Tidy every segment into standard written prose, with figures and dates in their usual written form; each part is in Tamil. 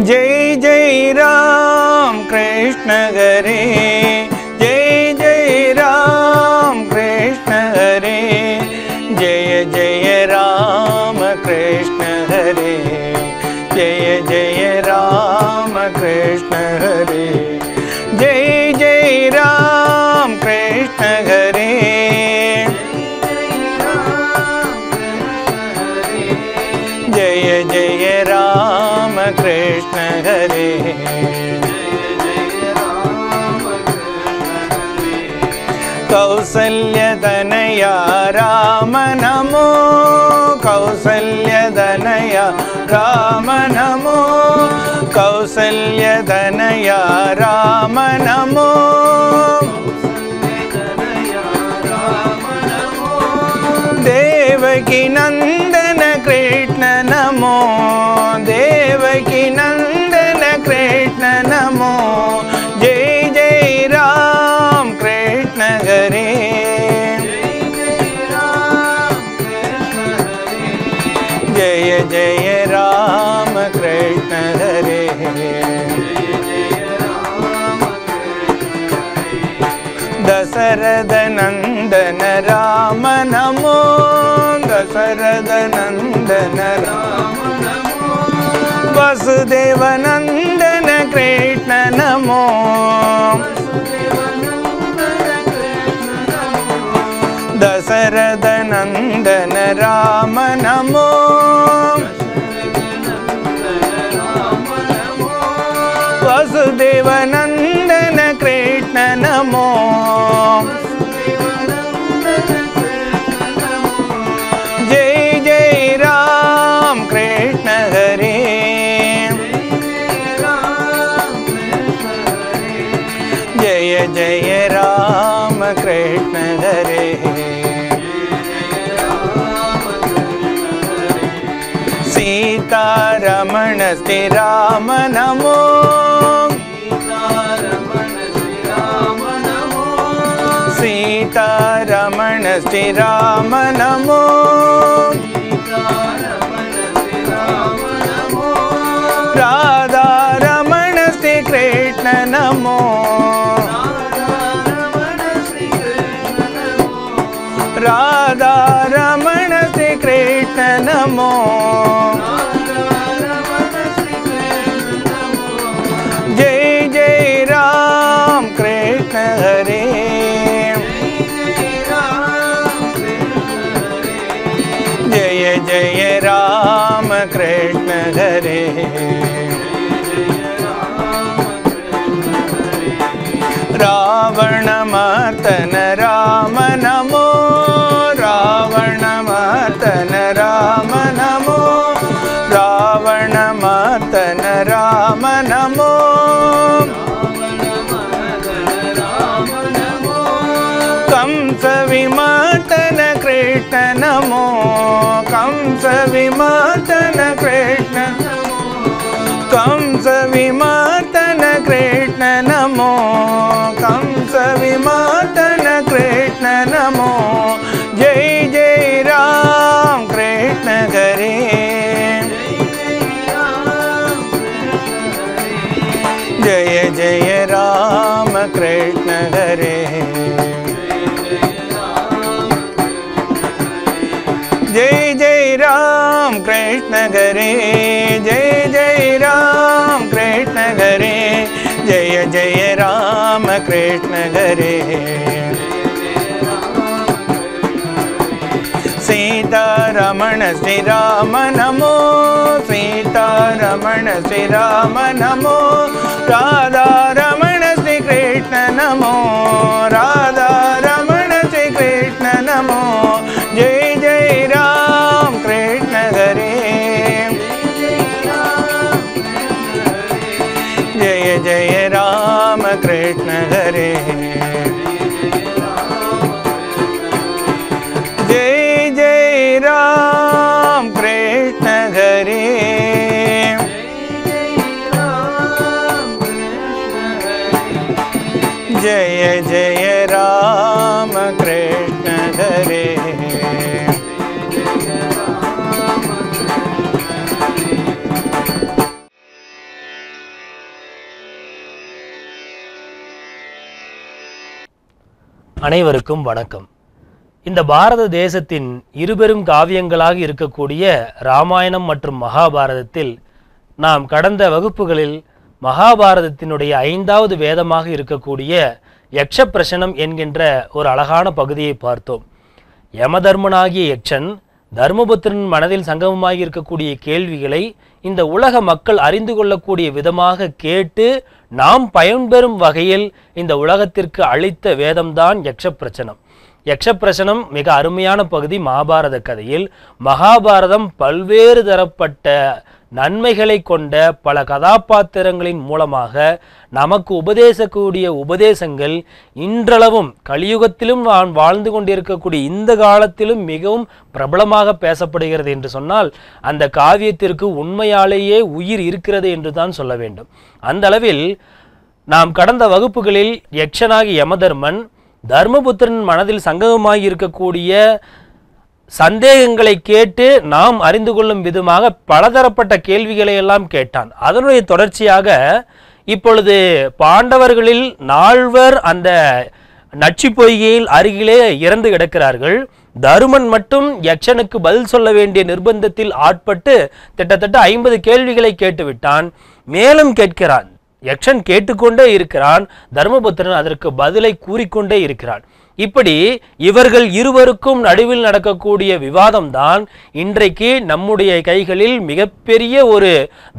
जय जय राम कृष्ण हरे, जय जय राम कृष्ण हरे, जय जय राम कृष्ण हरे, जय जय राम कृष्ण हरे, जय जय राम कृष्ण हरे, जय जय राम कृष्ण हरे। कौसल्यतनया राम नमो, कौसल्यतनया राम नमो, कौसल्यतनया राम नमो, देवकी नंदन कृष्ण नमो, देवकी नंदन कृष्ण नमो, जय जय राम कृष्ण हरे, जय जय राम कृष्ण हरे, दशरथ नंदन राम नमो, दशरथ नंदन राम नमो, वसुदेव नंदन कृष्ण नमो, दशरथ नंदन राम नमो, वसुदेव नंदन कृष्ण नमो, जय जय राम कृष्ण हरे, जय जय राम कृष्ण हरे, सीतारमण श्री राम नमो, सीतारमण श्री राम नमो, राधा रमण श्री कृष्ण नमो, राधा रमण श्री कृष्ण नमो, जय जय राम कृष्ण हरे, जय जय राम कृष्ण हरे, रावण मर्दन राम नमो, रावण मर्दन राम नमो, रावण मर्दन राम नमो, कंस विमर्दन कृष्ण नमो, कंस विमर्दन कृष्ण, कंस विमर्दन कृष्ण नमो, कंस विमर्दन कृष्ण नमो, जय जय राम कृष्ण हरे, जय जय राम कृष्ण हरे, जय जय राम कृष्ण हरे, जय जय राम कृष्ण हरे, जय जय राम कृष्ण हरे, सीतारमण श्री राम नमो, सीतारमण श्री राम नमो, राधा रमण श्री कृष्ण नमो, राधा रमण श्री कृष्ण नमो, जय जय राम कृष्ण हरे, जय जय राम कृष्ण हरे, जय जय राम कृष्ण हरे, जय जय राम कृष्ण हरे। அனைவருக்கும் வணக்கம். இந்த பாரத தேசத்தின் இருபெரும் காவியங்களாக இருக்கக்கூடிய ராமாயணம் மற்றும் மகாபாரதத்தில் நாம் கடந்த வகுப்புகளில் மகாபாரதத்தினுடைய 5வது வேதமாக இருக்கக்கூடிய யக்ஷப்பிரசனம் என்கின்ற ஒரு அழகான பகுதியை பார்த்தோம். யமதர்மனாகிய யக்ஷன் தர்மபுத்திரன் மனதில் சங்கமமாகி இருக்கக்கூடிய கேள்விகளை இந்த உலக மக்கள் அறிந்து கொள்ளக்கூடிய விதமாக கேட்டு நாம் பயன்பெறும் வகையில் இந்த உலகத்திற்கு அளித்த வேதம்தான் யக்ஷப்பிரசனம். யக்ஷப்பிரசனம் மிக அருமையான பகுதி மகாபாரத கதையில். மகாபாரதம் பல்வேறு தரப்பட்ட நன்மைகளை கொண்ட பல கதாபாத்திரங்களின் மூலமாக நமக்கு உபதேசக்கூடிய உபதேசங்கள் இன்றளவும் கலியுகத்திலும் நான் வாழ்ந்து கொண்டிருக்கக்கூடிய இந்த காலத்திலும் மிகவும் பிரபலமாக பேசப்படுகிறது என்று சொன்னால் அந்த காவியத்திற்கு உண்மையாலேயே உயிர் இருக்கிறது என்று தான் சொல்ல வேண்டும். அந்த அளவில் நாம் கடந்த வகுப்புகளில் யக்ஷனாகி யமதர்மன் தர்மபுத்திரன் மனதில் சங்கமமாகி இருக்கக்கூடிய சந்தேகங்களை கேட்டு நாம் அறிந்து கொள்ளும் விதமாக பலதரப்பட்ட கேள்விகளை எல்லாம் கேட்டான். அதனுடைய தொடர்ச்சியாக இப்பொழுது பாண்டவர்களில் 4 அந்த நச்சு பொய்கையில் அருகிலே இறந்து கிடக்கிறார்கள். தருமன் மட்டும் யக்ஷனுக்கு பதில் சொல்ல வேண்டிய நிர்பந்தத்தில் ஆட்பட்டு கிட்டத்தட்ட 50 கேள்விகளை கேட்டுவிட்டான். மேலும் கேட்கிறான். யக்ஷன் கேட்டுக்கொண்டே இருக்கிறான். தர்மபுத்திரன் அதற்கு பதிலை கூறிக்கொண்டே இருக்கிறான். இப்படி இவர்கள் இருவருக்கும் நடுவில் நடக்கக்கூடிய விவாதம்தான் இன்றைக்கு நம்முடைய கைகளில் மிகப்பெரிய ஒரு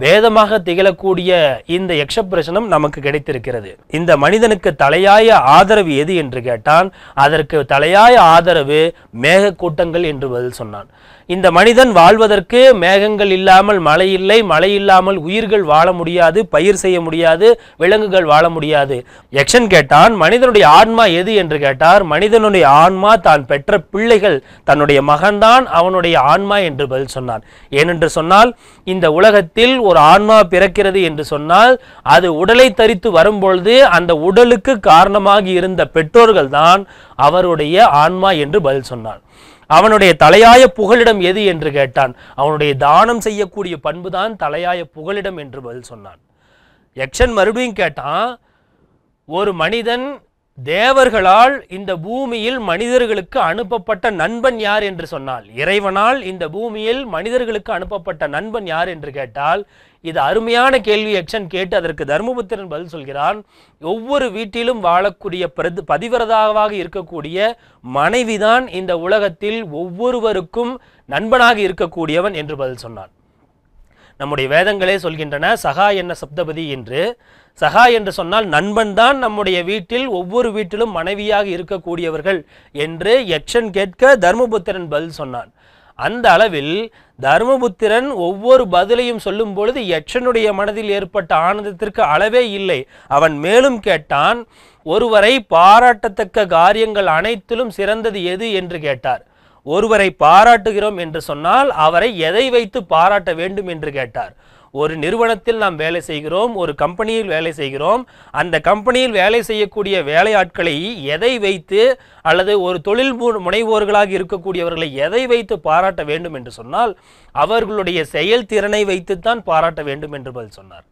வேதமாக திகழக்கூடிய இந்த யக்ஷப்பிரசனம் நமக்கு கிடைத்திருக்கிறது. இந்த மனிதனுக்கு தலையாய ஆதரவு எது என்று கேட்டான். அதற்கு தலையாய ஆதரவு மேக கூட்டங்கள் என்று பதில் சொன்னான். இந்த மனிதன் வாழ்வதற்கு மேகங்கள் இல்லாமல் மழை இல்லை, மழை இல்லாமல் உயிர்கள் வாழ முடியாது, பயிர் செய்ய முடியாது, விலங்குகள் வாழ முடியாது. யக்ஷன் கேட்டான், மனிதனுடைய ஆன்மா எது என்று கேட்டார். மனிதனுடைய ஆன்மா தான் பெற்ற பிள்ளைகள், தன்னுடைய மகன்தான் அவனுடைய ஆன்மா என்று பதில் சொன்னான். ஏனென்று சொன்னால் இந்த உலகத்தில் ஒரு ஆன்மா பிறக்கிறது என்று சொன்னால் அது உடலை தரித்து வரும்பொழுது அந்த உடலுக்கு காரணமாக இருந்த பெற்றோர்கள் தான் அவருடைய ஆன்மா என்று பதில் சொன்னான். அவனுடைய தலையாய புகலிடம் எது என்று கேட்டான். அவனுடைய தானம் செய்யக்கூடிய பண்புதான் தலையாய புகலிடம் என்று பதில் சொன்னான். யக்ஷன் மறுபடியும் கேட்டான், ஒரு மனிதன் தேவர்களால் இந்த பூமியில் மனிதர்களுக்கு அனுப்பப்பட்ட நண்பன் யார் என்று சொன்னால், இறைவனால் இந்த பூமியில் மனிதர்களுக்கு அனுப்பப்பட்ட நண்பன் யார் என்று கேட்டால், இது அருமையான கேள்வி. யக்ஷன் கேட்டு அதற்கு தர்மபுத்திரன் பதில் சொல்கிறான். ஒவ்வொரு வீட்டிலும் வாழக்கூடிய பதிவிரதாவாக இருக்கக்கூடிய மனைவிதான் இந்த உலகத்தில் ஒவ்வொருவருக்கும் நண்பனாக இருக்கக்கூடியவன் என்று பதில் சொன்னான். நம்முடைய வேதங்களே சொல்கின்றன சகா என்ன சப்தபதி என்று. சகா என்று சொன்னால் நண்பன் தான் நம்முடைய வீட்டில் ஒவ்வொரு வீட்டிலும் மனைவியாக இருக்கக்கூடியவர்கள் என்று யக்ஷன் கேட்க தர்மபுத்திரன் பதில் சொன்னான். அந்த அளவில் தர்மபுத்திரன் ஒவ்வொரு பதிலையும் சொல்லும் பொழுது யக்ஷனுடைய மனதில் ஏற்பட்ட ஆனந்தத்திற்கு அளவே இல்லை. அவன் மேலும் கேட்டான், ஒருவரை பாராட்டத்தக்க காரியங்கள் அனைத்திலும் சிறந்தது எது என்று கேட்டார். ஒருவரை பாராட்டுகிறோம் என்று சொன்னால் அவரை எதை வைத்து பாராட்ட வேண்டும் என்று கேட்டார். ஒரு நிறுவனத்தில் நாம் வேலை செய்கிறோம், ஒரு கம்பெனியில் வேலை செய்கிறோம். அந்த கம்பெனியில் வேலை செய்யக்கூடிய வேலையாட்களை எதை வைத்து, அல்லது ஒரு தொழில் முனைவோர்களாக இருக்கக்கூடியவர்களை எதை வைத்து பாராட்ட வேண்டும் என்று சொன்னால் அவர்களுடைய செயல்திறனை வைத்துத்தான் பாராட்ட வேண்டும் என்று பதில் சொன்னார்.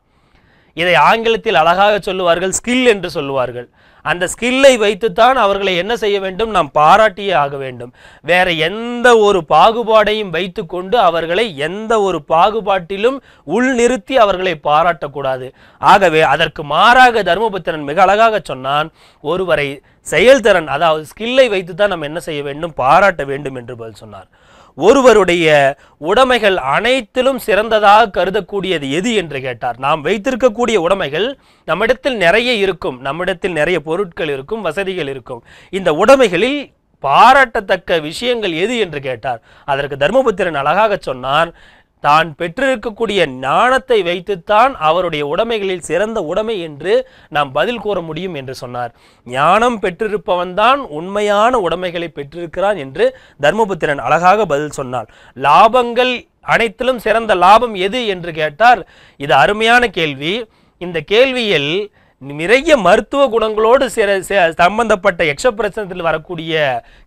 இதை ஆங்கிலத்தில் அழகாக சொல்லுவார்கள், ஸ்கில் என்று சொல்லுவார்கள். அந்த ஸ்கில்லை வைத்துத்தான் அவர்களை என்ன செய்ய வேண்டும், நாம் பாராட்டியே ஆக வேண்டும். வேற எந்த ஒரு பாகுபாடையும் வைத்து கொண்டு அவர்களை எந்த ஒரு பாகுபாட்டிலும் உள்நிறுத்தி அவர்களை பாராட்டக்கூடாது. ஆகவே அதற்கு மாறாக தர்மபுத்திரன் மிக அழகாக சொன்னான், ஒருவரை செயல்திறன் அதாவது ஸ்கில்லை வைத்துத்தான் நாம் என்ன செய்ய வேண்டும், பாராட்ட வேண்டும் என்று பதில் சொன்னார். ஒருவருடைய உடைமைகள் அனைத்திலும் சிறந்ததாக கருதக்கூடியது எது என்று கேட்டார். நாம் வைத்திருக்கக்கூடிய உடைமைகள் நம்மிடத்தில் நிறைய இருக்கும், நம்மிடத்தில் நிறைய பொருட்கள் இருக்கும், வசதிகள் இருக்கும். இந்த உடைமைகளில் பாராட்டத்தக்க விஷயங்கள் எது என்று கேட்டார். அதற்கு தர்மபுத்திரன் அழகாக சொன்னார், தான் பெற்றிருக்கக்கூடிய ஞானத்தை வைத்துத்தான் அவருடைய உடைமைகளில் சிறந்த உடைமை என்று நாம் பதில் கூற முடியும் என்று சொன்னார். ஞானம் பெற்றிருப்பவன் தான் உண்மையான உடைமைகளை பெற்றிருக்கிறான் என்று தர்மபுத்திரன் அழகாக பதில் சொன்னார். லாபங்கள் அனைத்திலும் சிறந்த லாபம் எது என்று கேட்டார். இது அருமையான கேள்வி. இந்த கேள்வியில் நிறைய மருத்துவ குணங்களோடு சம்பந்தப்பட்ட யக்ஷப்பிரசனத்தில் வரக்கூடிய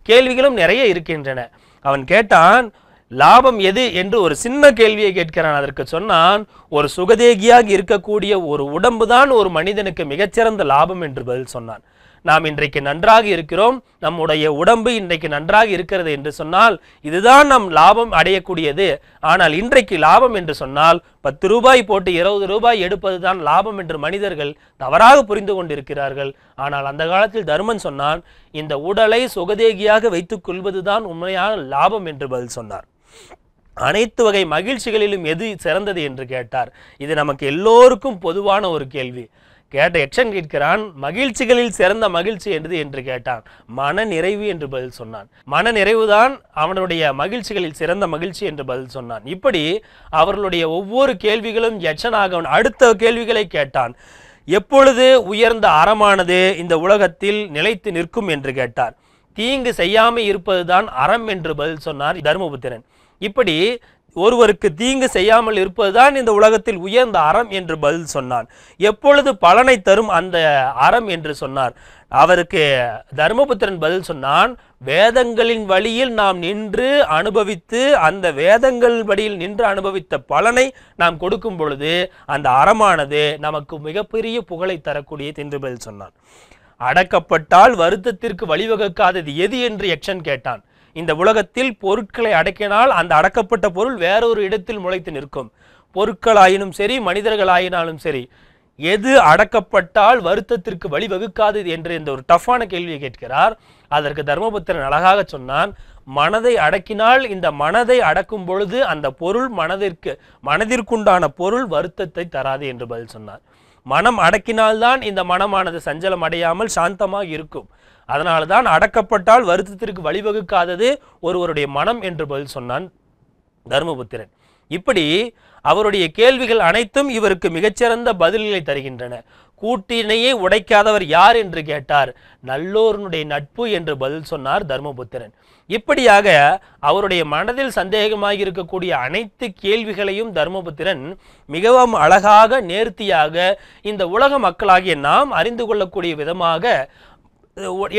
கேள்விகளும் நிறைய இருக்கின்றன. அவன் கேட்டான், லாபம் எது என்று ஒரு சின்ன கேள்வியை கேட்கிறான். அதற்கு சொன்னான், ஒரு சுகதேகியாக இருக்கக்கூடிய ஒரு உடம்பு தான் ஒரு மனிதனுக்கு மிகச்சிறந்த லாபம் என்று பதில் சொன்னான். நாம் இன்றைக்கு நன்றாக இருக்கிறோம், நம்முடைய உடம்பு இன்றைக்கு நன்றாக இருக்கிறது என்று சொன்னால் இதுதான் நம் லாபம் அடையக்கூடியது. ஆனால் இன்றைக்கு லாபம் என்று சொன்னால் 10 ரூபாய் போட்டு 20 ரூபாய் எடுப்பதுதான் லாபம் என்று மனிதர்கள் தவறாக புரிந்து கொண்டிருக்கிறார்கள். ஆனால் அந்த காலத்தில் தர்மன் சொன்னான், இந்த உடலை சுகதேகியாக வைத்துக் கொள்வதுதான் உண்மையான லாபம் என்று பதில் சொன்னார். அனைத்து வகை மகிழ்ச்சிகளிலும் எது சிறந்தது என்று கேட்டார். இது நமக்கு எல்லோருக்கும் பொதுவான ஒரு கேள்வி. கேட்ட யக்ஷன் கேட்கிறான், மகிழ்ச்சிகளில் சிறந்த மகிழ்ச்சி என்று கேட்டான். மன நிறைவு என்று பதில் சொன்னான். மன நிறைவுதான் அவனுடைய மகிழ்ச்சிகளில் சிறந்த மகிழ்ச்சி என்று பதில் சொன்னான். இப்படி அவர்களுடைய ஒவ்வொரு கேள்விகளும் யக்ஷனாக அடுத்த கேள்விகளை கேட்டான். எப்பொழுது உயர்ந்த அறமானது இந்த உலகத்தில் நிலைத்து நிற்கும் என்று கேட்டார். தீங்கு செய்யாமல் இருப்பதுதான் அறம் என்று பதில் சொன்னார் தர்மபுத்திரன். இப்படி ஒருவருக்கு தீங்கு செய்யாமல் இருப்பதுதான் இந்த உலகத்தில் உயர்ந்த அறம் என்று பதில் சொன்னான். எப்பொழுது பலனை தரும் அந்த அறம் என்று சொன்னார். அவருக்கு தர்மபுத்திரன் பதில் சொன்னான், வேதங்களின் வழியில் நாம் நின்று அனுபவித்து அந்த வேதங்கள் வழியில் நின்று அனுபவித்த பலனை நாம் கொடுக்கும் பொழுது அந்த அறமானது நமக்கு மிகப்பெரிய புகழை தரக்கூடியது என்று பதில் சொன்னான். அடக்கப்பட்டால் வருத்தத்திற்கு வழிவகுக்காதது எது என்று யக்ஷன் கேட்டான். இந்த உலகத்தில் பொருட்களை அடக்கினால் அந்த அடக்கப்பட்ட பொருள் வேறொரு இடத்தில் முளைத்து நிற்கும். பொருட்களாயினும் சரி, மனிதர்களாயினாலும் சரி, எது அடக்கப்பட்டால் வருத்தத்திற்கு வழிவகுக்காதது என்று இந்த ஒரு டஃப்பான கேள்வியை கேட்கிறார். அதற்கு தர்மபுத்திரன் அழகாக சொன்னான், மனதை அடக்கினால் இந்த மனதை அடக்கும் பொழுது அந்த பொருள் மனதிற்குண்டான பொருள் வருத்தத்தை தராது என்று பதில் சொன்னார். மனம் அடக்கினால்தான் இந்த மனமானது சஞ்சலம் அடையாமல் சாந்தமாக இருக்கும். அதனால தான் அடக்கப்பட்டால் வருத்தத்திற்கு வழிவகுக்காதது ஒருவருடைய மனம் என்று பதில் சொன்னான் தர்மபுத்திரன். இப்படி அவருடைய கேள்விகள் அனைத்தும் இவருக்கு மிகச்சிறந்த பதில்களை தருகின்றன. கூட்டினையே உடைக்காதவர் யார் என்று கேட்டார். நல்லோருடைய நட்பு என்று பதில் சொன்னார் தர்மபுத்திரன். இப்படியாக அவருடைய மனதில் சந்தேகமாக இருக்கக்கூடிய அனைத்து கேள்விகளையும் தர்மபுத்திரன் மிகவும் அழகாக நேர்த்தியாக இந்த உலக மக்களாகிய நாம் அறிந்து கொள்ளக்கூடிய விதமாக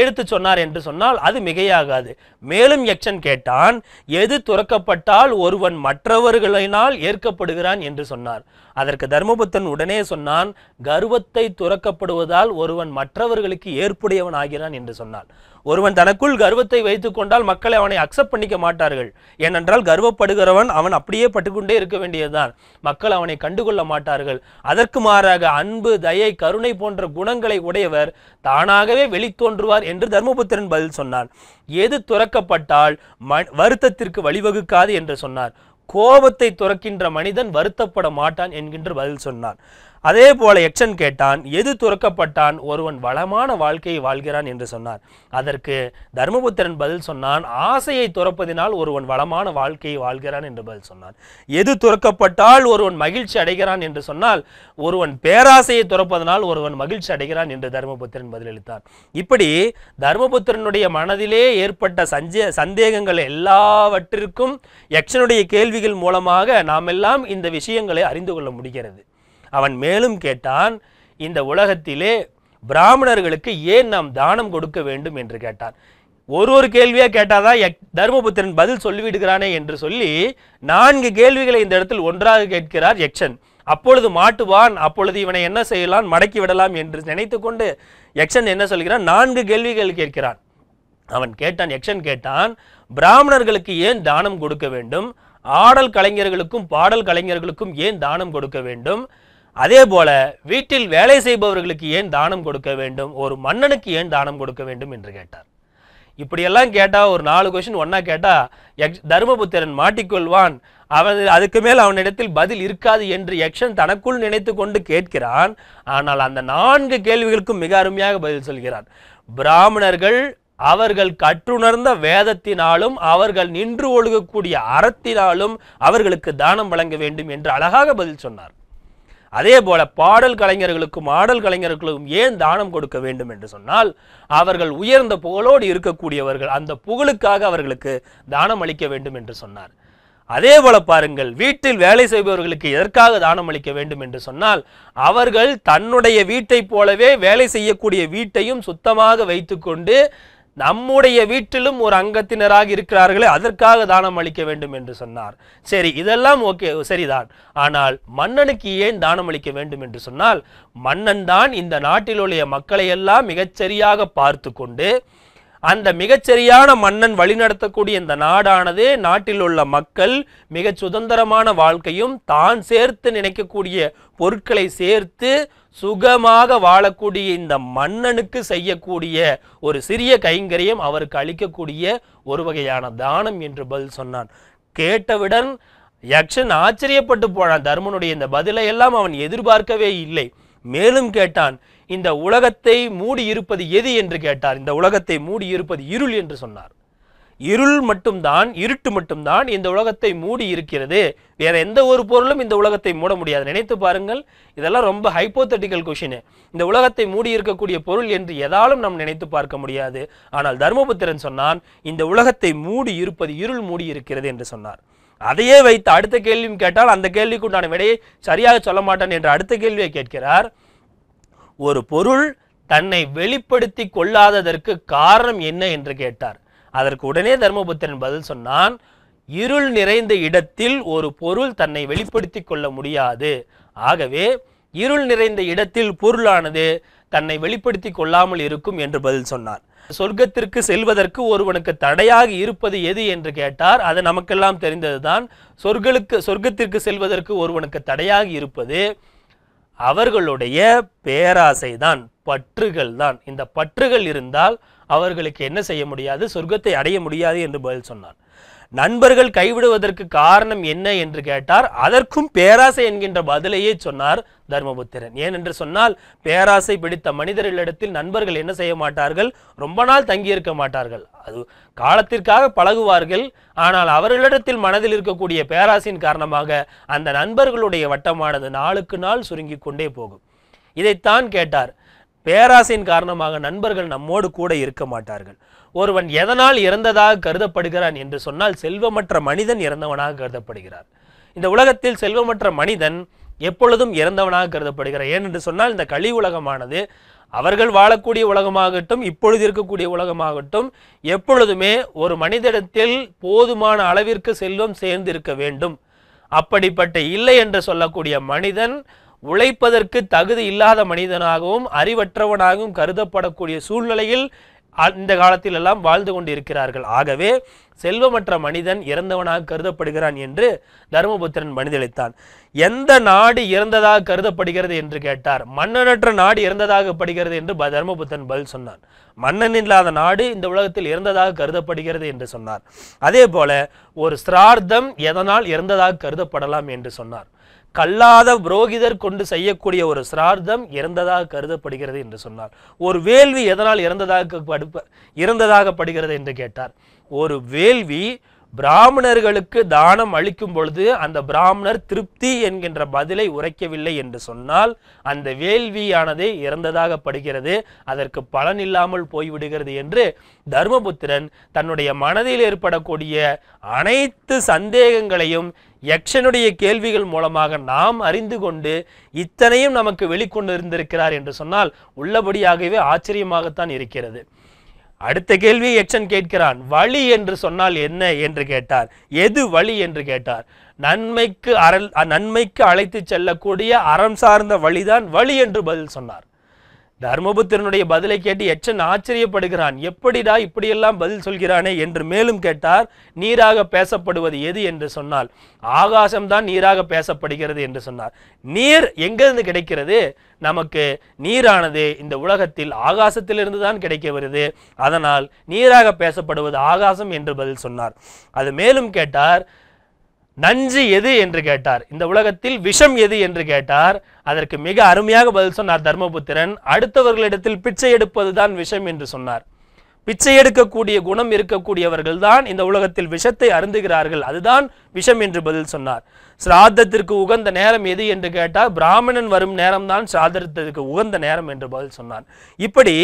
எடுத்து சொன்னார் என்று சொன்னால் அது மிகையாகாது. மேலும் யக்ஷன் கேட்டான், எது துறக்கப்பட்டால் ஒருவன் மற்றவர்களினால் ஏற்கப்படுகிறான் என்று சொன்னார். அதற்கு தர்மபுத்தன் உடனே சொன்னான், கர்வத்தை துறக்கப்படுவதால் ஒருவன் மற்றவர்களுக்கு ஏற்புடையவன் ஆகிறான் என்று சொன்னான். ஒருவன் தனக்குள் கர்வத்தை வைத்துக் கொண்டால் மக்களை அவனை அக்செப்ட் பண்ணிக்க மாட்டார்கள். ஏனென்றால் கர்வப்படுகிறவன் அவன் அப்படியே பட்டுக்கொண்டே இருக்க வேண்டியதுதான். மக்கள் அவனை கண்டுகொள்ள மாட்டார்கள். அதற்கு மாறாக அன்பு, தயை, கருணை போன்ற குணங்களை உடையவர் தானாகவே வெளித்தோன்றுவார் என்று தர்மபுத்திரன் பதில் சொன்னான். எது துறக்கப்பட்டால் வருத்தத்திற்கு வழிவகுக்காது என்று சொன்னார். கோபத்தை துறக்கின்ற மனிதன் வருத்தப்பட மாட்டான் என்கின்ற பதில் சொன்னான். அதே போல யக்ஷன் கேட்டான், எது துறக்கப்பட்டான் ஒருவன் வளமான வாழ்க்கையை வாழ்கிறான் என்று சொன்னார். அதற்கு தர்மபுத்திரன் பதில் சொன்னான், ஆசையை துறப்பதினால் ஒருவன் வளமான வாழ்க்கையை வாழ்கிறான் என்று பதில் சொன்னான். எது துறக்கப்பட்டால் ஒருவன் மகிழ்ச்சி அடைகிறான் என்று சொன்னால் ஒருவன் பேராசையை துறப்பதனால் ஒருவன் மகிழ்ச்சி அடைகிறான் என்று தர்மபுத்திரன் பதிலளித்தான். இப்படி தர்மபுத்திரனுடைய மனதிலே ஏற்பட்ட சந்தேகங்கள் எல்லாவற்றிற்கும் யக்ஷனுடைய கேள்விகள் மூலமாக நாம் எல்லாம் இந்த விஷயங்களை அறிந்து கொள்ள முடிகிறது. அவன் மேலும் கேட்டான், இந்த உலகத்திலே பிராமணர்களுக்கு ஏன் நாம் தானம் கொடுக்க வேண்டும் என்று கேட்டான். ஒரு கேள்வியா கேட்டாதான் தர்மபுத்திரன் பதில் சொல்லிவிடுகிறானே என்று சொல்லி 4 கேள்விகளை இந்த இடத்தில் ஒன்றாக கேட்கிறார் யக்ஷன். அப்பொழுது மாட்டுவான், அப்பொழுது இவனை என்ன செய்யலாம், மடக்கி விடலாம் என்று நினைத்து கொண்டு யக்ஷன் என்ன சொல்கிறான், 4 கேள்விகள் கேட்கிறான். யக்ஷன் கேட்டான், பிராமணர்களுக்கு ஏன் தானம் கொடுக்க வேண்டும், ஆடல் கலைஞர்களுக்கும் பாடல் கலைஞர்களுக்கும் ஏன் தானம் கொடுக்க வேண்டும், அதே போல வீட்டில் வேலை செய்பவர்களுக்கு ஏன் தானம் கொடுக்க வேண்டும், ஒரு மன்னனுக்கு ஏன் தானம் கொடுக்க வேண்டும் என்று கேட்டார். இப்படியெல்லாம் கேட்டா ஒரு 4 கொஸ்டின் ஒன்னா கேட்டா தர்மபுத்திரன் மாட்டிக்கொள்வான். அதுக்கு மேல் அவனிடத்தில் பதில் இருக்காது என்று யக்ஷன் தனக்குள் நினைத்து கொண்டு கேட்கிறான். ஆனால் அந்த 4 கேள்விகளுக்கும் மிக அருமையாக பதில் சொல்கிறான். பிராமணர்கள் அவர்கள் கற்றுணர்ந்த வேதத்தினாலும் அவர்கள் நின்று ஒழுகக்கூடிய அறத்தினாலும் அவர்களுக்கு தானம் வழங்க வேண்டும் என்று அழகாக பதில் சொன்னார். அதே போல பாடல் கலைஞர்களுக்கும் ஆடல் கலைஞர்களுக்கும் ஏன் தானம் கொடுக்க வேண்டும் என்று சொன்னால் அவர்கள் உயர்ந்த புகழோடு இருக்கக்கூடியவர்கள், அந்த புகழுக்காக அவர்களுக்கு தானம் அளிக்க வேண்டும் என்று சொன்னார். அதே போல பாருங்கள், வீட்டில் வேலை செய்பவர்களுக்கு எதற்காக தானம் அளிக்க வேண்டும் என்று சொன்னால் அவர்கள் தன்னுடைய வீட்டை போலவே வேலை செய்யக்கூடிய வீட்டையும் சுத்தமாக வைத்துக்கொண்டு நம்முடைய வீட்டிலும் ஒரு அங்கத்தினராக இருக்கிறார்களே, அதற்காக தானம் அளிக்க வேண்டும் என்று சொன்னார். சரி, இதெல்லாம் ஓகே, சரிதான். ஆனால் மன்னனுக்கு ஏன் தானம் அளிக்க வேண்டும் என்று சொன்னால், மன்னன் தான் இந்த நாட்டில் உள்ள மக்களை எல்லாம் மிகச்சரியாக பார்த்து கொண்டு, அந்த மிகச்சரியான மன்னன் வழிநடத்தக்கூடிய இந்த நாடானது, நாட்டில் உள்ள மக்கள் மிக சுதந்திரமான வாழ்க்கையும் தான் சேர்த்து நினைக்கக்கூடிய பொருட்களை சேர்த்து சுகமாக வாழக்கூடிய இந்த மன்னனுக்கு செய்யக்கூடிய ஒரு சிறிய கைங்கரியம் அவருக்கு அளிக்கக்கூடிய ஒரு வகையான தானம் என்று பதில் சொன்னான். கேட்டவுடன் யக்ஷன் ஆச்சரியப்பட்டு போனான். தர்மனுடைய இந்த பதிலை எல்லாம் அவன் எதிர்பார்க்கவே இல்லை. மேலும் கேட்டான், இந்த உலகத்தை மூடி இருப்பது எது என்று கேட்டார். இந்த உலகத்தை மூடி இருப்பது இருள் என்று சொன்னார். இருள் மட்டும்தான், இருட்டு மட்டும்தான் இந்த உலகத்தை மூடி இருக்கிறது. வேற எந்த ஒரு பொருளும் இந்த உலகத்தை மூட முடியாது. நினைத்து பாருங்கள், இதெல்லாம் ரொம்ப ஹைப்போதெட்டிக்கல் கொஷின். இந்த உலகத்தை மூடி இருக்கக்கூடிய பொருள் என்று எதாலும் நாம் நினைத்து பார்க்க முடியாது. ஆனால் தர்மபுத்திரன் சொன்னான், இந்த உலகத்தை மூடி இருப்பது இருள் மூடி இருக்கிறது என்று சொன்னார். அதையே வைத்து அடுத்த கேள்வியும் கேட்டால் அந்த கேள்விக்கு உண்டான விடையை சரியாக சொல்ல மாட்டான் என்று அடுத்த கேள்வியை கேட்கிறார். ஒரு பொருள் தன்னை வெளிப்படுத்தி கொள்ளாததற்கு காரணம் என்ன என்று கேட்டார். அதற்கு உடனே தர்மபுத்திரன் பதில் சொன்னான், இருள் நிறைந்த இடத்தில் ஒரு பொருள் தன்னை வெளிப்படுத்தி கொள்ள முடியாது. ஆகவே இருள் நிறைந்த இடத்தில் பொருளானது தன்னை வெளிப்படுத்தி கொள்ளாமல் இருக்கும் என்று பதில் சொன்னார். சொர்க்கத்திற்கு செல்வதற்கு ஒருவனுக்கு தடையாக இருப்பது எது என்று கேட்டார். அது நமக்கெல்லாம் தெரிந்ததுதான். சொர்க்கத்திற்கு செல்வதற்கு ஒருவனுக்கு தடையாக இருப்பது அவர்களுடைய பேராசை தான், பற்றுகள் தான். இந்த பற்றுகள் இருந்தால் அவர்களுக்கு என்ன செய்ய முடியாது, சொர்க்கத்தை அடைய முடியாது என்று பதில் சொன்னார். நண்பர்கள் கைவிடுவதற்கு காரணம் என்ன என்று கேட்டார். அதற்கும் பேராசை என்கின்ற பதிலையே சொன்னார் தர்மபுத்திரன். ஏனென்று சொன்னால், பேராசை பிடித்த மனிதர்களிடத்தில் நண்பர்கள் என்ன செய்ய மாட்டார்கள், ரொம்ப நாள் தங்கியிருக்க மாட்டார்கள். அது காலத்திற்காக பழகுவார்கள். ஆனால் அவர்களிடத்தில் மனதில் இருக்கக்கூடிய பேராசையின் காரணமாக அந்த நண்பர்களுடைய வட்டமானது நாளுக்கு நாள் சுருங்கி கொண்டே போகும். இதைத்தான் கேட்டார். பேராசையின் காரணமாக நண்பர்கள் நம்மோடு கூட இருக்க மாட்டார்கள். ஒருவன் எதனால் இறந்ததாக கருதப்படுகிறான் என்று சொன்னால், செல்வமற்ற மனிதன் இறந்தவனாக கருதப்படுகிறார். இந்த உலகத்தில் செல்வமற்ற மனிதன் எப்பொழுதும் இறந்தவனாக கருதப்படுகிறார். ஏனென்று சொன்னால், இந்த கலி உலகமானது அவர்கள் வாழக்கூடிய உலகமாகட்டும், இப்பொழுது இருக்கக்கூடிய உலகமாகட்டும், எப்பொழுதுமே ஒரு மனிதனிடத்தில் போதுமான அளவிற்கு செல்வம் சேர்ந்து இருக்க வேண்டும். அப்படிப்பட்ட இல்லை என்று சொல்லக்கூடிய மனிதன் உழைப்பதற்கு தகுதி இல்லாத மனிதனாகவும் அறிவற்றவனாகவும் கருதப்படக்கூடிய சூழ்நிலையில் இந்த காலத்தில் எல்லாம் வாழ்ந்து கொண்டு இருக்கிறார்கள். ஆகவே செல்வமற்ற மனிதன் இறந்தவனாக கருதப்படுகிறான் என்று தர்மபுத்திரன் பதிலளித்தான். எந்த நாடு இறந்ததாக கருதப்படுகிறது என்று கேட்டார். மன்னனற்ற நாடு இறந்ததாக படுகிறது என்று தர்மபுத்திரன் பதில் சொன்னான். மன்னன் இல்லாத நாடு இந்த உலகத்தில் இறந்ததாக கருதப்படுகிறது என்று சொன்னார். அதே போல ஒரு சிரார்த்தம் எதனால் இறந்ததாக கருதப்படலாம் என்று சொன்னார். கல்லாத புரோகிதர் கொண்டு செய்யக்கூடிய ஒரு சிரார்த்தம் இறந்ததாக கருதப்படுகிறது என்று சொன்னார். ஒரு வேள்வி எதனால் இறந்ததாகப்படுகிறது என்று கேட்டார். ஒரு வேள்வி பிராமணர்களுக்கு தானம் அளிக்கும் பொழுது அந்த பிராமணர் திருப்தி என்கின்ற பதிலை உரைக்கவில்லை என்று சொன்னால் அந்த வேள்வியானது இறந்ததாகப்படுகிறது, அதற்கு பலன் இல்லாமல் போய்விடுகிறது என்று தர்மபுத்திரன் தன்னுடைய மனதில் ஏற்படக்கூடிய அனைத்து சந்தேகங்களையும் யக்ஷனுடைய கேள்விகள் மூலமாக நாம் அறிந்து கொண்டு இத்தனையும் நமக்கு வெளிக்கொண்டு இருந்திருக்கிறார் என்று சொன்னால் உள்ளபடியாகவே ஆச்சரியமாகத்தான் இருக்கிறது. அடுத்த கேள்வி யக்ஷன் கேட்கிறான். வழி என்று சொன்னால் என்ன என்று கேட்டார். எது வழி என்று கேட்டார். நன்மைக்கு அழைத்து செல்லக்கூடிய அறம் சார்ந்த வழிதான் வழி என்று பதில் சொன்னார். தர்மபுத்திரனுடைய பதிலை கேட்டு யக்ஷன் ஆச்சரியப்படுகிறான். எப்படிடா இப்படியெல்லாம் பதில் சொல்கிறானே என்று மேலும் கேட்டார். நீராக பேசப்படுவது எது என்று சொன்னால் ஆகாசம்தான் நீராக பேசப்படுகிறது என்று சொன்னார். நீர் எங்கிருந்து கிடைக்கிறது? நமக்கு நீரானது இந்த உலகத்தில் ஆகாசத்திலிருந்து தான் கிடைக்க வருது. அதனால் நீராக பேசப்படுவது ஆகாசம் என்று பதில் சொன்னார். அது மேலும் கேட்டார். நஞ்சு எது என்று கேட்டார். இந்த உலகத்தில் விஷம் எது என்று கேட்டார். அதற்கு மிக அருமையாக பதில் சொன்னார் தர்மபுத்திரன். அடுத்தவர்களிடத்தில் பிச்சை எடுப்பதுதான் விஷம் என்று சொன்னார். பிச்சை எடுக்கக்கூடிய குணம் இருக்கக்கூடியவர்கள் தான் இந்த உலகத்தில் விஷத்தை அருந்துகிறார்கள், அதுதான் விஷம் என்று பதில் சொன்னார். சிராதத்திற்கு உகந்த நேரம் எது என்று கேட்டார். பிராமணன் வரும் நேரம்தான் சிராதத்திற்கு உகந்த நேரம் என்று பதில் சொன்னார். இப்படி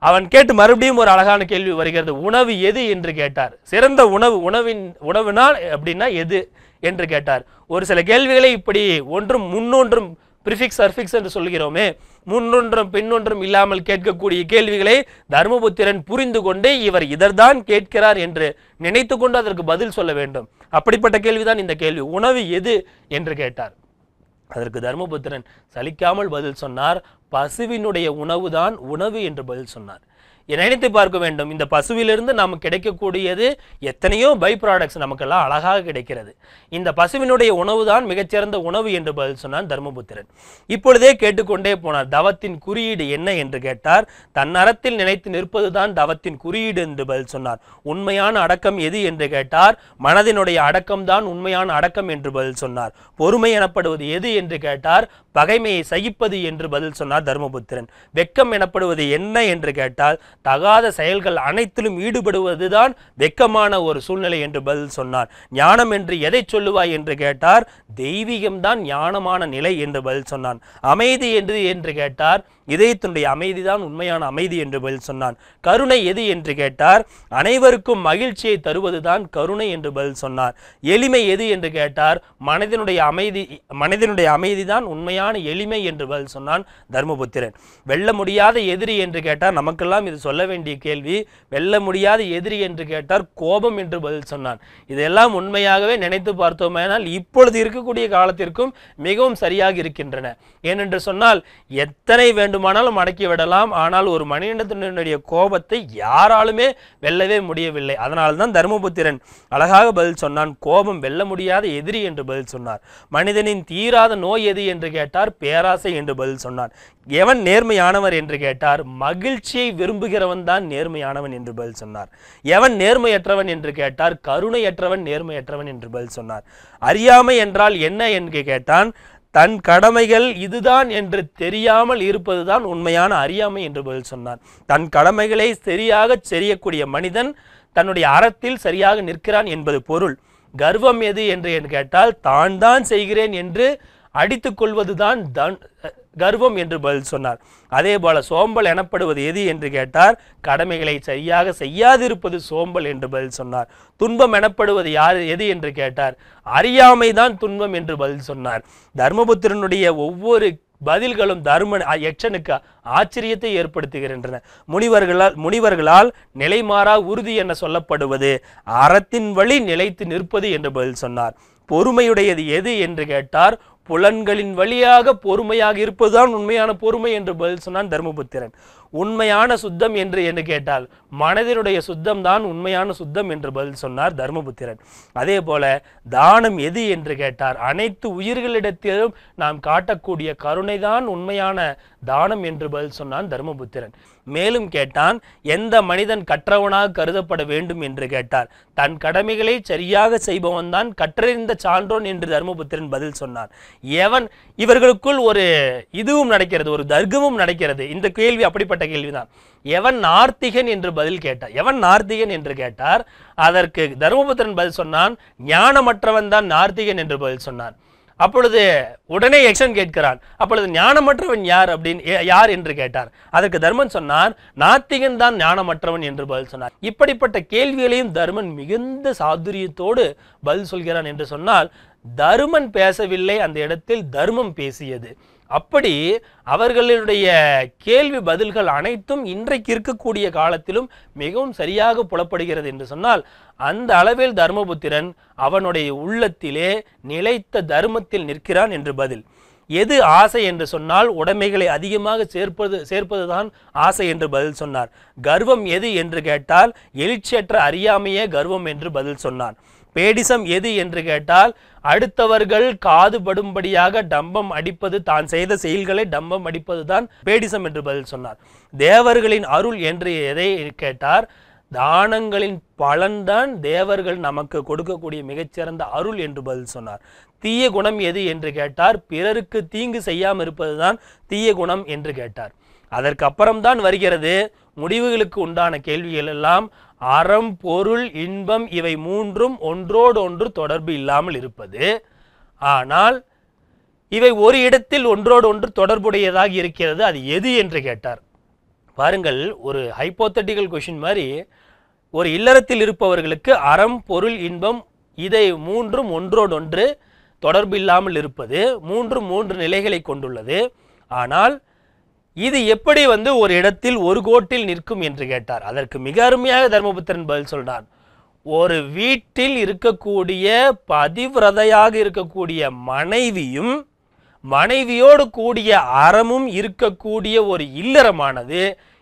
அவன் கேட்டு மறுபடியும் ஒரு அழகான கேள்வி வருகிறது. உணவு எது என்று கேட்டார். சிறந்த உணவினால் அப்படின்னா எது என்று கேட்டார். ஒரு சில கேள்விகளை இப்படி ஒன்றும் முன்னொன்றும் பிரிஃபிக்ஸ் சர்ஃபிக்ஸ் என்று சொல்கிறோமே, முன்னொன்றும் பின்னொன்றும் இல்லாமல் கேட்கக்கூடிய கேள்விகளை தர்மபுத்திரன் புரிந்து கொண்டு இவர் இதர்தான் கேட்கிறார் என்று நினைத்து கொண்டு அதற்கு பதில் சொல்ல வேண்டும். அப்படிப்பட்ட கேள்விதான் இந்த கேள்வி. உணவு எது என்று கேட்டார். அதற்கு தர்மபுத்திரன் சலிக்காமல் பதில் சொன்னார், பசுவினுடைய உணவுதான் உணவு என்று பதில் சொன்னார். நினைத்து பார்க்க வேண்டும், இந்த பசுவிலிருந்து நமக்கு கிடைக்கக்கூடியது எத்தனையோ பை ப்ராடக்ட்ஸ் நமக்கெல்லாம் அழகாக கிடைக்கிறது. இந்த பசுவினுடைய உணவு தான் மிகச்சிறந்த உணவு என்று பதில் சொன்னான் தர்மபுத்திரன். இப்பொழுதே கேட்டுக்கொண்டே போனார். தவத்தின் குறியீடு என்ன என்று கேட்டார். தன்னறத்தில் நினைத்து நிற்பது தான் தவத்தின் குறியீடு என்று பதில் சொன்னார். உண்மையான அடக்கம் எது என்று கேட்டார். மனதினுடைய அடக்கம் தான் உண்மையான அடக்கம் என்று பதில் சொன்னார். பொறுமை எனப்படுவது எது என்று கேட்டார். பகைமையை சகிப்பது என்று பதில் சொன்னார் தர்மபுத்திரன். வெட்கம் எனப்படுவது என்ன என்று கேட்டால் தகாத செயல்கள் அனைத்திலும் ஈடுபடுவதுதான் வெட்கமான ஒரு சூழ்நிலை என்று பதில் சொன்னார். ஞானம் என்று எதை சொல்லுவாய் என்று கேட்டார். தெய்வீகம்தான் ஞானமான நிலை என்று பதில் சொன்னான். அமைதி என்று கேட்டார். இதயத்தினுடைய அமைதிதான் உண்மையான அமைதி என்று பதில் சொன்னான். கருணை எது என்று கேட்டார். அனைவருக்கும் மகிழ்ச்சியை தருவதுதான் கருணை என்று பதில் சொன்னார். எளிமை எது என்று கேட்டார். மனதினுடைய அமைதிதான் உண்மையான எளிமை என்று பதில் சொன்னான் தர்மபுத்திரன். வெல்ல முடியாத எதிரி என்று கேட்டார். நமக்கெல்லாம் இது சொல்ல வேண்டிய கேள்வி. வெல்ல முடியாத எதிரி என்று கேட்டார். கோபம் என்று பதில் சொன்னான். இதெல்லாம் உண்மையாகவே நினைத்து பார்த்தோமேனால் இப்பொழுது இருக்கக்கூடிய காலத்திற்கும் மிகவும் சரியாக இருக்கின்றன. ஏனென்று சொன்னால் எத்தனை வேண்டுமானாலும் அடக்கி விடலாம், ஆனால் ஒரு மனிதனுடைய கோபத்தை யாராலுமே வெல்லவே முடியவில்லை. அதனால்தான் தர்மபுத்திரன் அழகாக பதில் சொன்னான். கோபம் வெல்ல முடியாத எதிரி என்று பதில் சொன்னார். மனிதனின் தீராத நோய் எது என்று கேட்டார். பேராசை என்று பதில் சொன்னார். எவன் நேர்மையானவர் என்று கேட்டார். மகிழ்ச்சியை விரும்புகிறவன் தான் நேர்மையானவன் என்று பதில் சொன்னார். எவன் நேர்மையற்றவன் என்று கேட்டார். கருணையற்றவன் நேர்மையற்றவன் என்று பதில் சொன்னார். அறியாமை என்றால் என்ன என்று கேட்டான். தன் கடமைகள் இதுதான் என்று தெரியாமல் இருப்பதுதான் உண்மையான அறியாமை என்று பதில் சொன்னார். தன் கடமைகளை சரியாக செய்யக்கூடிய மனிதன் தன்னுடைய அறத்தில் சரியாக நிற்கிறான் என்பது பொருள். கர்வம் எது என்று கேட்டால் தான் தான் செய்கிறேன் என்று அடித்துக் கொள்வதுதான் கர்வம் என்று பதில் சொன்னார். அதே போல சோம்பல் எனப்படுவது எது என்று கேட்டார். கடமைகளை சரியாக செய்யாதிருப்பது சோம்பல் என்று பதில் சொன்னார். துன்பம் எனப்படுவது எது என்று கேட்டார். அறியாமைதான் துன்பம் என்று பதில் சொன்னார். தர்மபுத்திரனுடைய ஒவ்வொரு பதில்களும் யக்ஷனுக்கு ஆச்சரியத்தை ஏற்படுத்துகின்றன. முனிவர்களால் நிலைமாறா உறுதி என சொல்லப்படுவது அறத்தின் வழி நிலைத்து நிற்பது என்று பதில் சொன்னார். பொறுமையுடையது எது என்று கேட்டார். புலன்களின் வழியாக பொறுமையாக இருப்பதுதான் உண்மையான பொறுமை என்று பதில் சொன்னான் தர்மபுத்திரன். உண்மையான சுத்தம் என்று கேட்டால் மனதினுடைய சுத்தம் தான் உண்மையான சுத்தம் என்று பதில் சொன்னார் தர்மபுத்திரன். அதே போல தானம் எது என்று கேட்டார். அனைத்து உயிர்களிடத்திலும் நாம் காட்டக்கூடிய கருணைதான் உண்மையான தானம் என்று பதில் சொன்னான் தர்மபுத்திரன். மேலும் கேட்டான், எந்த மனிதன் கற்றவனாக கருதப்பட வேண்டும் என்று கேட்டார். தன் கடமைகளை சரியாக செய்பவன் தான் கற்றறிந்த சான்றோன் என்று தர்மபுத்திரன் பதில் சொன்னார். இவர்களுக்குள் ஒரு இதுவும் நடக்கிறது, ஒரு தர்க்கமும் நடக்கிறது. இந்த கேள்வி அப்படிப்பட்ட கேள்விதான். எவன் நார்த்திகன் என்று பதில் கேட்டார். எவன் நார்த்திகன் என்று கேட்டார். அதற்கு தர்மபுத்திரன் பதில் சொன்னான், ஞானமற்றவன் தான் நார்த்திகன் என்று பதில் சொன்னான். அப்பொழுது உடனே யக்ஷன் கேட்கிறான், அப்பொழுது ஞானமற்றவன் யார் என்று கேட்டார். அதற்கு தர்மன் சொன்னார், நாத்திகன் தான் ஞானமற்றவன் என்று பதில் சொன்னார். இப்படிப்பட்ட கேள்விகளையும் தர்மன் மிகுந்த சாதுரியத்தோடு பதில் சொல்கிறான் என்று சொன்னால் தர்மன் பேசவில்லை, அந்த இடத்தில் தர்மம் பேசியது. அப்படி அவர்களுடைய கேள்வி பதில்கள் அனைத்தும் இன்றைக்கு இருக்கக்கூடிய காலத்திலும் மிகவும் சரியாக புலப்படுகிறது என்று சொன்னால் அந்த அளவில் தர்மபுத்திரன் அவனுடைய உள்ளத்திலே நிலைத்த தர்மத்தில் நிற்கிறான் என்று பதில். எது ஆசை என்று சொன்னால் உடைமைகளை அதிகமாக சேர்ப்பதுதான் ஆசை என்று பதில் சொன்னார். கர்வம் எது என்று கேட்டால் எழுச்சியற்ற அறியாமையே கர்வம் என்று பதில் சொன்னான். பேடிசம் எது என்று கேட்டால் அடுத்தவர்கள் காதுபடும்படியாக டம்பம் அடிப்பது, தான் செய்த செயல்களை டம்பம் அடிப்பது தான் பேடிசம் என்று பதில் சொன்னார். தேவர்களின் அருள் என்று எதை கேட்டார். தானங்களின் பலன்தான் தேவர்கள் நமக்கு கொடுக்கக்கூடிய மிகச்சிறந்த அருள் என்று பதில் சொன்னார். தீய குணம் எது என்று கேட்டார். பிறருக்கு தீங்கு செய்யாமல் இருப்பதுதான் தீய குணம் என்று கேட்டார். அதற்கு அப்புறம்தான் வருகிறது முடிவுகளுக்கு உண்டான கேள்விகள் எல்லாம். அறம், பொருள், இன்பம் இவை மூன்றும் ஒன்றோடு ஒன்று தொடர்பு இல்லாமல் இருப்பது, ஆனால் இவை ஒரு இடத்தில் ஒன்றோடு ஒன்று தொடர்புடையதாக இருக்கிறது, அது எது என்று கேட்டார். பாருங்கள், ஒரு ஹைப்போத்தட்டிக்கல் கொஷின் மாதிரி. ஒரு இல்லறத்தில் இருப்பவர்களுக்கு அறம், பொருள், இன்பம் இதை மூன்றும் ஒன்றோடொன்று தொடர்பு இல்லாமல் இருப்பது, மூன்று நிலைகளை கொண்டுள்ளது. ஆனால் இது எப்படி ஒரு இடத்தில் ஒரு கோட்டில் நிற்கும் என்று கேட்டார். அதற்கு மிக அருமையாக தர்மபுத்திரன் பதில் சொல்றான். ஒரு வீட்டில் இருக்கக்கூடிய பதிவிரதையாக இருக்கக்கூடிய மனைவியும் மனைவியோடு கூடிய அறமும் இருக்கக்கூடிய ஒரு இல்லறமானது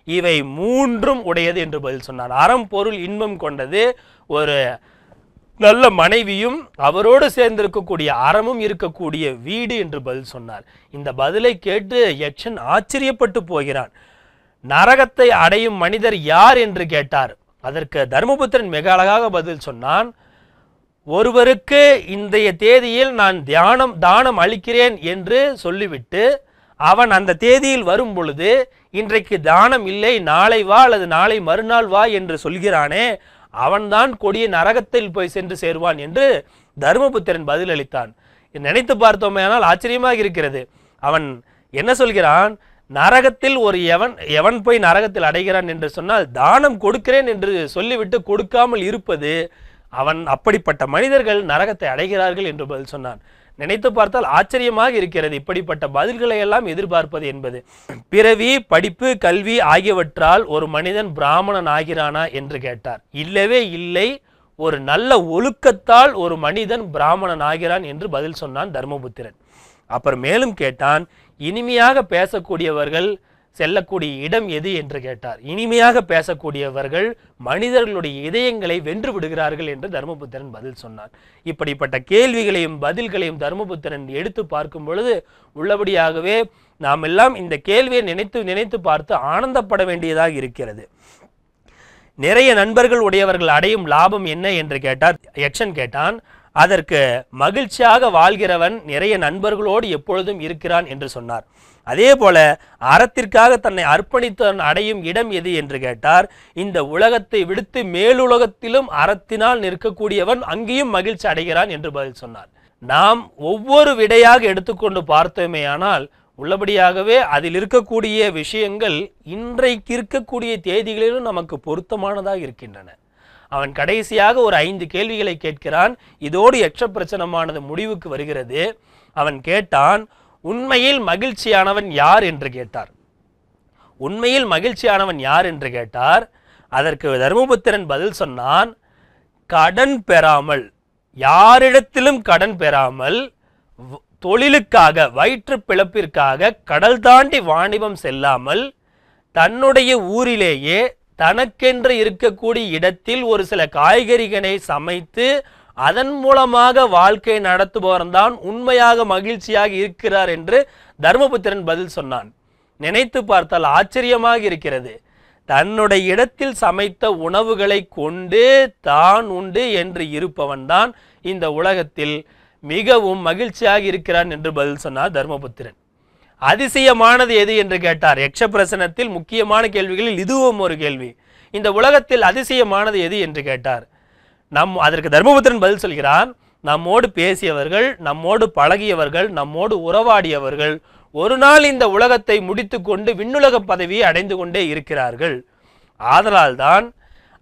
இவை மூன்றும் உடையது என்று பதில் சொன்னார். அறம் பொருள் இன்பம் கொண்டது ஒரு நல்ல மனைவியும் அவரோடு சேர்ந்திருக்கக்கூடிய அறமும் இருக்கக்கூடிய வீடு என்று பதில் சொன்னார். இந்த பதிலை கேட்டு யக்ஷன் ஆச்சரியப்பட்டு போகிறான். நரகத்தை அடையும் மனிதர் யார் என்று கேட்டார். அதற்கு தர்மபுத்திரன் மிக அழகாக பதில் சொன்னான். ஒருவருக்கு இன்றைய தேதியில் நான் தானம் அளிக்கிறேன் என்று சொல்லிவிட்டு அவன் அந்த தேதியில் வரும் பொழுது இன்றைக்கு தானம் இல்லை, நாளை வா அல்லது நாளை மறுநாள் வா என்று சொல்கிறானே, அவன்தான் கொடிய நரகத்தில் போய் சென்று சேருவான் என்று தர்மபுத்திரன் பதிலளித்தான். நினைத்து பார்த்தோமேனால் ஆச்சரியமாக இருக்கிறது. அவன் என்ன சொல்கிறான்? நரகத்தில் ஒரு எவன் போய் நரகத்தில் அடைகிறான் என்று சொன்னால் தானம் கொடுக்கிறேன் என்று சொல்லிவிட்டு கொடுக்காமல் இருப்பது, அவன் அப்படிப்பட்ட மனிதர்கள் நரகத்தை அடைகிறார்கள் என்று பதில் சொன்னான். நினைத்து பார்த்தால் ஆச்சரியமாக இருக்கிறது. இப்படிப்பட்ட பதில்களை எல்லாம் எதிர்பார்ப்பது என்பது. பிறவி, படிப்பு, கல்வி ஆகியவற்றால் ஒரு மனிதன் பிராமணன் ஆகிறானா என்று கேட்டார். இல்லவே இல்லை, ஒரு நல்ல ஒழுக்கத்தால் ஒரு மனிதன் பிராமணன் ஆகிறான் என்று பதில் சொன்னான் தர்மபுத்திரன். அப்புறம் மேலும் கேட்டான், இனிமையாக பேசக்கூடியவர்கள் செல்லக்கூடிய இடம் எது என்று கேட்டார். இனிமையாக பேசக்கூடியவர்கள் மனிதர்களுடைய இதயங்களை வென்று விடுகிறார்கள் என்று தர்மபுத்திரன் பதில் சொன்னார். இப்படிப்பட்ட கேள்விகளையும் பதில்களையும் தர்மபுத்திரன் எடுத்து பார்க்கும் பொழுது உள்ளபடியாகவே நாம் எல்லாம் இந்த கேள்வியை நினைத்து பார்த்து ஆனந்தப்பட வேண்டியதாக இருக்கிறது. நிறைய நண்பர்கள் உடையவர்கள் அடையும் லாபம் என்ன என்று கேட்டார். யக்ஷன் கேட்டான். அதற்கு மகிழ்ச்சியாக வாழ்கிறவன் நிறைய நண்பர்களோடு எப்பொழுதும் இருக்கிறான் என்று சொன்னார். அதே போல அறத்திற்காக தன்னை அர்ப்பணித்தவன் அடையும் இடம் எது என்று கேட்டார். இந்த உலகத்தை விடுத்து மேலுலகத்திலும் அறத்தினால் நிற்கக்கூடியவன் அங்கேயும் மகிழ்ச்சி அடைகிறான் என்று பதில் சொன்னார். நாம் ஒவ்வொரு விடையாக எடுத்துக்கொண்டு பார்த்தோமேயானால் உள்ளபடியாகவே அதில் இருக்கக்கூடிய விஷயங்கள் இன்றைக்கு இருக்கக்கூடிய தேதிகளிலும் நமக்கு பொருத்தமானதாக இருக்கின்றன. அவன் கடைசியாக ஒரு 5 கேள்விகளை கேட்கிறான். இதோடு யக்ஷ பிரச்சனமானது முடிவுக்கு வருகிறது. அவன் கேட்டான், உண்மையில் மகிழ்ச்சியானவன் யார் என்று கேட்டார். உண்மையில் மகிழ்ச்சியானவன் யார் என்று கேட்டார். அதற்கு தர்மபுத்திரன் பதில் சொன்னான், கடன் பெறாமல், யாரிடத்திலும் கடன் பெறாமல், தொழிலுக்காக வயிற்று பிழப்பிற்காக கடல் தாண்டி வாணிபம் செல்லாமல், தன்னுடைய ஊரிலேயே தனக்கென்று இருக்கக்கூடிய இடத்தில் ஒரு சில காய்கறிகளை சமைத்து அதன் மூலமாக வாழ்க்கை நடத்துபவர்தான் உண்மையாக மகிழ்ச்சியாக இருக்கிறார் என்று தர்மபுத்திரன் பதில் சொன்னான். நினைத்து பார்த்தால் ஆச்சரியமாக இருக்கிறது. தன்னுடைய இடத்தில் சமைத்த உணவுகளை கொண்டு தான் உண்டு என்று இருப்பவன்தான் இந்த உலகத்தில் மிகவும் மகிழ்ச்சியாக இருக்கிறான் என்று பதில் சொன்னார் தர்மபுத்திரன். அதிசயமானது எது என்று கேட்டார். யக்ஷ பிரசனத்தில் முக்கியமான கேள்விகளில் இதுவும் ஒரு கேள்வி. இந்த உலகத்தில் அதிசயமானது எது என்று கேட்டார். அதற்கு தர்மபுத்திரன் பதில் சொல்கிறான், நம்மோடு பேசியவர்கள், நம்மோடு பழகியவர்கள், நம்மோடு உறவாடியவர்கள் ஒரு நாள் இந்த உலகத்தை முடித்து கொண்டு விண்ணுலக பதவியை அடைந்து கொண்டே இருக்கிறார்கள். ஆதலால் தான்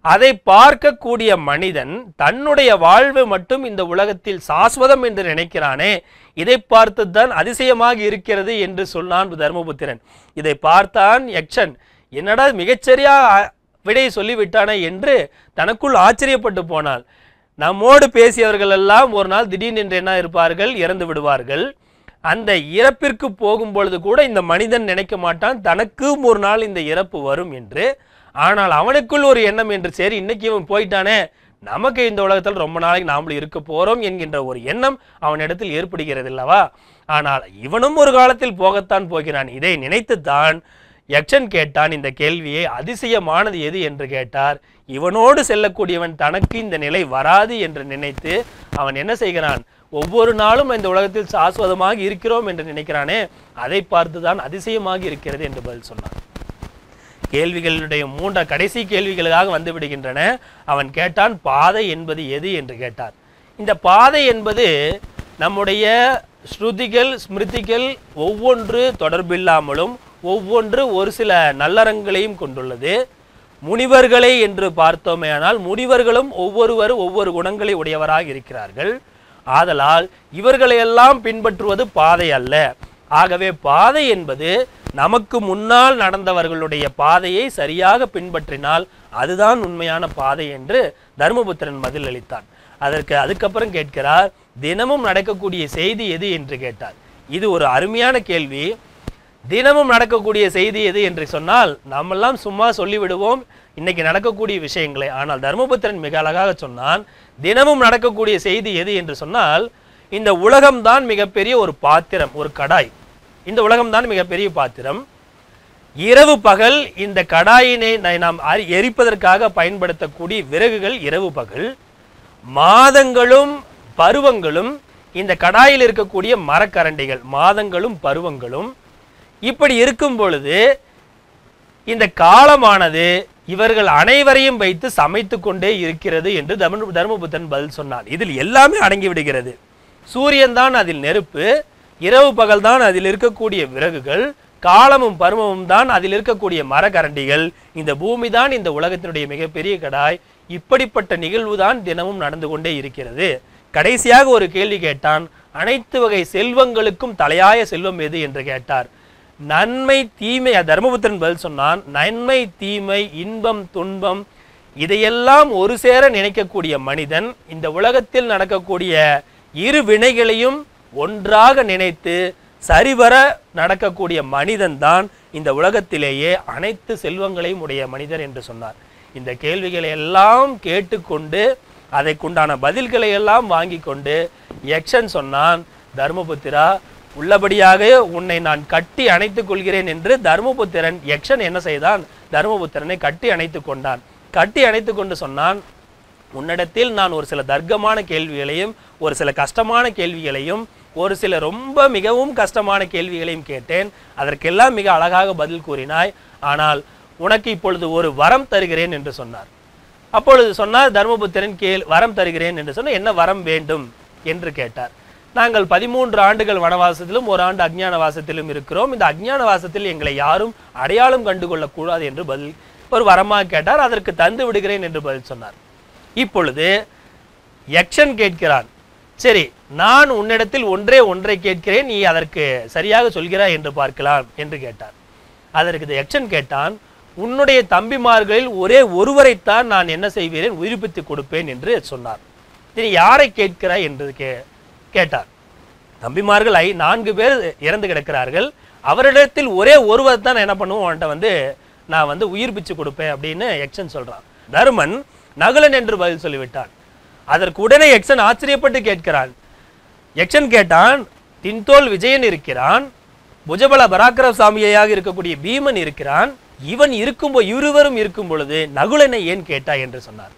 அதை பார்க்கக்கூடிய மனிதன் தன்னுடைய வாழ்வு மட்டும் இந்த உலகத்தில் சாஸ்வதம் என்று நினைக்கிறானே, இதை பார்த்துதான் அதிசயமாக இருக்கிறது என்று சொன்னான் தர்மபுத்திரன். இதை பார்த்தான் யக்ஷன். என்னடா மிகச்சரியா விடை சொல்லிவிட்டானே என்று தனக்குள் ஆச்சரியப்பட்டு போனாள். நம்மோடு பேசியவர்கள் எல்லாம் ஒரு நாள் திடீரென்று என்ன இருப்பார்கள், இறந்து விடுவார்கள். அந்த இறப்பிற்கு போகும் பொழுது கூட இந்த மனிதன் நினைக்க மாட்டான் தனக்கும் ஒரு நாள் இந்த இறப்பு வரும் என்று. ஆனால் அவனுக்குள் ஒரு எண்ணம் என்று, சரி இன்னைக்கு இவன் போயிட்டானே, நமக்கு இந்த உலகத்தில் ரொம்ப நாளைக்கு நாமளும் இருக்க போறோம் என்கின்ற ஒரு எண்ணம் அவனிடத்தில் ஏற்படுகிறது அல்லவா. ஆனால் இவனும் ஒரு காலத்தில் போகத்தான் போகிறான். இதை நினைத்துத்தான் யக்ஷன் கேட்டான் இந்த கேள்வியை, அதிசயமானது எது என்று கேட்டார். இவனோடு செல்லக்கூடியவன் தனக்கு இந்த நிலை வராது என்று நினைத்து அவன் என்ன செய்கிறான், ஒவ்வொரு நாளும் இந்த உலகத்தில் சாஸ்வதமாக இருக்கிறோம் என்று நினைக்கிறானே, அதை பார்த்துதான் அதிசயமாக இருக்கிறது என்று பதில் சொன்னான். கேள்விகளுடைய கடைசி கேள்விகளாக வந்து விடுகின்றன. அவன் கேட்டான், பாதை என்பது எது என்று கேட்டார். இந்த பாதை என்பது நம்முடைய ஸ்ருதிகள் ஸ்மிருதிகள் ஒவ்வொன்று தொடர்பில்லாமலும் ஒவ்வொன்று ஒரு சில நல்லறங்களையும் கொண்டுள்ளது. முனிவர்களை என்று பார்த்தோமேயானால் முனிவர்களும் ஒவ்வொரு குணங்களை உடையவராக இருக்கிறார்கள். ஆதலால் இவர்களையெல்லாம் பின்பற்றுவது பாதை அல்ல. ஆகவே பாதை என்பது நமக்கு முன்னால் நடந்தவர்களுடைய பாதையை சரியாக பின்பற்றினால் அதுதான் உண்மையான பாதை என்று தர்மபுத்திரன் பதில் அளித்தான். அதுக்கப்புறம் கேட்கிறார், தினமும் நடக்கக்கூடிய செய்தி எது என்று கேட்டார். இது ஒரு அருமையான கேள்வி. தினமும் நடக்கக்கூடிய செய்தி எது என்று சொன்னால் நாமெல்லாம் சும்மா சொல்லிவிடுவோம் இன்னைக்கு நடக்கக்கூடிய விஷயங்களை. ஆனால் தர்மபுத்திரன் மிக அழகாக சொன்னான், தினமும் நடக்கக்கூடிய செய்தி எது என்று சொன்னால் இந்த உலகம்தான் மிகப்பெரிய ஒரு பாத்திரம், ஒரு கடாய். இந்த உலகம்தான் மிகப்பெரிய பாத்திரம். இரவு பகல் இந்த கடாயினை நாம் எரிப்பதற்காக பயன்படுத்தக்கூடிய விறகுகள் இரவு பகல். மாதங்களும் பருவங்களும் இந்த கடாயில் இருக்கக்கூடிய மரக்கரண்டிகள், மாதங்களும் பருவங்களும். இப்படி இருக்கும் பொழுது இந்த காலமானது இவர்கள் அனைவரையும் வைத்து சமைத்து கொண்டே இருக்கிறது என்று தர்மபுத்திரன் பதில் சொன்னான். இதில் எல்லாமே அடங்கி விடுகிறது. சூரியன் தான் அதில் நெருப்பு, இரவு பகல் தான் அதில் இருக்கக்கூடிய விறகுகள், காலமும் பருவமும் தான் அதில் இருக்கக்கூடிய மரக்கரண்டிகள், இந்த பூமி தான் இந்த உலகத்தினுடைய மிகப்பெரிய கடாய். இப்படிப்பட்ட நிகழ்வு தான் தினமும் நடந்து கொண்டே இருக்கிறது. கடைசியாக ஒரு கேள்வி கேட்டான், அனைத்து வகை செல்வங்களுக்கும் தலையாய செல்வம் எது என்று கேட்டார். நன்மை தீமை, தர்மபுத்திரன் பதில் சொன்னான், நன்மை தீமை இன்பம் துன்பம் இதையெல்லாம் ஒரு சேர நினைக்கக்கூடிய மனிதன் இந்த உலகத்தில் நடக்கக்கூடிய இரு வினைகளையும் ஒன்றாக நினைத்து சரிவர நடக்கக்கூடிய மனிதன் தான் இந்த உலகத்திலேயே அனைத்து செல்வங்களையும் உடைய மனிதர் என்று சொன்னார். இந்த கேள்விகளை எல்லாம் கேட்டுக்கொண்டு அதைக்குண்டான பதில்களை எல்லாம் வாங்கி கொண்டு யக்ஷன் சொன்னான், தர்மபுத்திரா உள்ளபடியாக உன்னை நான் கட்டி அணைத்துக் கொள்கிறேன் என்று தர்மபுத்திரன் யக்ஷன் என்ன செய்தான், தர்மபுத்திரனை கட்டி அணைத்து கொண்டான். கட்டி அணைத்து கொண்டு சொன்னான், உன்னிடத்தில் நான் ஒரு சில தர்க்கமான கேள்விகளையும் ஒரு சில கஷ்டமான கேள்விகளையும் ஒரு சில ரொம்ப மிகவும் கஷ்டமான கேள்விகளையும் கேட்டேன். அதற்கெல்லாம் மிக அழகாக பதில் கூறினாய். ஆனால் உனக்கு இப்பொழுது ஒரு வரம் தருகிறேன் என்று சொன்னார். அப்பொழுது சொன்னார் தர்மபுத்திரன், வரம் தருகிறேன் என்று சொன்ன என்ன வரம் வேண்டும் என்று கேட்டார். நாங்கள் 13 ஆண்டுகள் வனவாசத்திலும் 1 ஆண்டு அஞ்ஞான வாசத்திலும் இருக்கிறோம். இந்த அஞ்ஞான வாசத்தில் எங்களை யாரும் அடையாளம் கண்டுகொள்ளக்கூடாது என்று பதில் ஒரு வரமாக கேட்டார். அதற்கு தந்து விடுகிறேன் என்று பதில் சொன்னார். இப்பொழுது யக்ஷன் கேட்கிறான், சரி நான் உன்னிடத்தில் ஒன்றை கேட்கிறேன், நீ அதற்கு சரியாக சொல்கிறாய் என்று பார்க்கலாம் என்று கேட்டார். அதற்கு யக்ஷன் கேட்டான், உன்னுடைய தம்பிமார்களில் ஒரே ஒருவரைத்தான் நான் என்ன செய்வேன், உயிர்ப்பித்து கொடுப்பேன் என்று சொன்னார். நீ யாரை கேட்கிறாய் என்று கேட்டார். தம்பிமார்கள் 4 பேர் இறந்து கிடக்கிறார்கள், அவரிடத்தில் ஒரே ஒருவர் தான் என்ன பண்ணுவோம், அவன்கிட்ட நான் உயிர்ப்பிச்சு கொடுப்பேன் அப்படின்னு யக்ஷன் சொல்றான். தருமன் நகுலன் என்று பதில் சொல்லிவிட்டான். அதற்கு உடனே யக்ஷன் ஆச்சரியப்பட்டு கேட்கிறான். யக்ஷன் கேட்டான், தின்தோல் விஜயன் இருக்கிறான், புஜபல பராக்கிர சாமியாக இருக்கக்கூடிய பீமன் இருக்கிறான், இருவரும் இருக்கும் பொழுது நகுலனை ஏன் கேட்டாய் என்று சொன்னார்.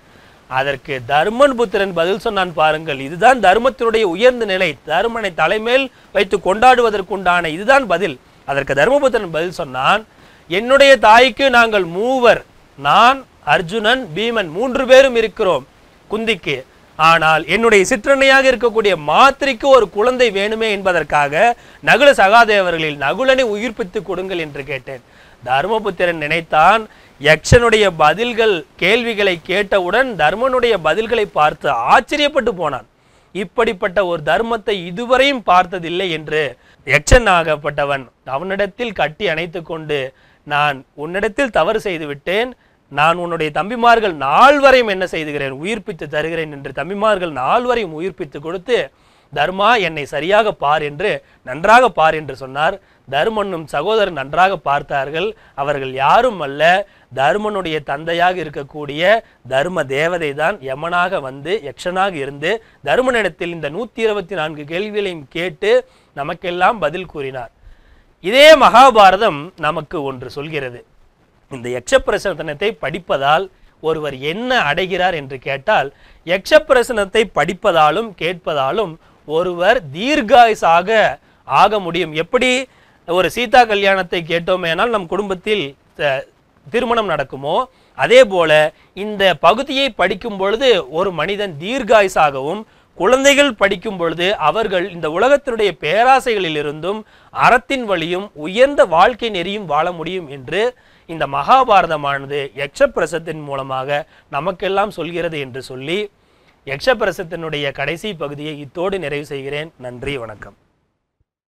அதற்கு தர்மன் புத்திரன் பதில் சொன்னான், பாருங்கள், இதுதான் தர்மத்தினுடைய உயர்ந்த நிலை, தர்மனை தலைமேல் வைத்து கொண்டாடுவதற்குண்டான இதுதான் பதில். அதற்கு தர்மபுத்திரன் பதில் சொன்னான், என்னுடைய தாய்க்கு நாங்கள் 3, நான், அர்ஜுனன், பீமன் 3 பேரும் இருக்கிறோம் குந்திக்கு. ஆனால் என்னுடைய சிற்றன்னையாக இருக்கக்கூடிய மாத்திரைக்கு ஒரு குழந்தை வேணுமே என்பதற்காக நகுல சகாதேவர்களில் நகுலனை உயிர்ப்பித்து கொடுங்கள் என்று கேட்டேன். தர்மபுத்திரன் நினைத்தான், யக்ஷனுடைய கேள்விகளை கேட்டவுடன் தர்மனுடைய பதில்களை பார்த்து ஆச்சரியப்பட்டு போனான். இப்படிப்பட்ட ஒரு தர்மத்தை இதுவரையும் பார்த்ததில்லை என்று யக்ஷன் ஆகப்பட்டவன் அவனிடத்தில் கட்டி அணைத்து கொண்டு, நான் உன்னிடத்தில் தவறு செய்து விட்டேன், நான் உன்னுடைய தம்பிமார்கள் 4 வரையும் என்ன செய்துகிறேன், உயிர்ப்பித்து தருகிறேன் என்று தம்பிமார்கள் 4 வரையும் உயிர்ப்பித்து கொடுத்து, தர்மா என்னை சரியாக பார் என்று நன்றாக பார் என்று சொன்னார். தர்மனும் சகோதரன் நன்றாக பார்த்தார்கள். அவர்கள் யாரும் அல்ல, தர்மனுடைய தந்தையாக இருக்கக்கூடிய தர்ம தேவதை தான் யமனாக யக்ஷனாக இருந்து தர்மனிடத்தில் இந்த 124 கேள்விகளையும் கேட்டு நமக்கெல்லாம் பதில் கூறினார். இதே மகாபாரதம் நமக்கு ஒன்று சொல்கிறது. இந்த யக்ஷப்பிரசனத்தை படிப்பதால் ஒருவர் என்ன அடைகிறார் என்று கேட்டால், யக்ஷப்பிரசனத்தை படிப்பதாலும் கேட்பதாலும் ஒருவர் தீர்காயுசாக ஆக முடியும். எப்படி ஒரு சீதா கல்யாணத்தை கேட்டோமேனால் நம் குடும்பத்தில் திருமணம் நடக்குமோ, அதே போல இந்த பகுதியை படிக்கும் பொழுது ஒரு மனிதன் தீர்காயுசாகவும், குழந்தைகள் படிக்கும் பொழுது அவர்கள் இந்த உலகத்தினுடைய பேராசைகளிலிருந்தும் அறத்தின் வழியும் உயர்ந்த வாழ்க்கை நெறியும் வாழ முடியும் என்று இந்த மகாபாரதமானது யக்ஷப்பிரசத்தின் மூலமாக நமக்கெல்லாம் சொல்கிறது என்று சொல்லி யக்ஷப்பிரசத்தினுடைய கடைசி பகுதியை இத்தோடு நிறைவு செய்கிறேன். நன்றி, வணக்கம்.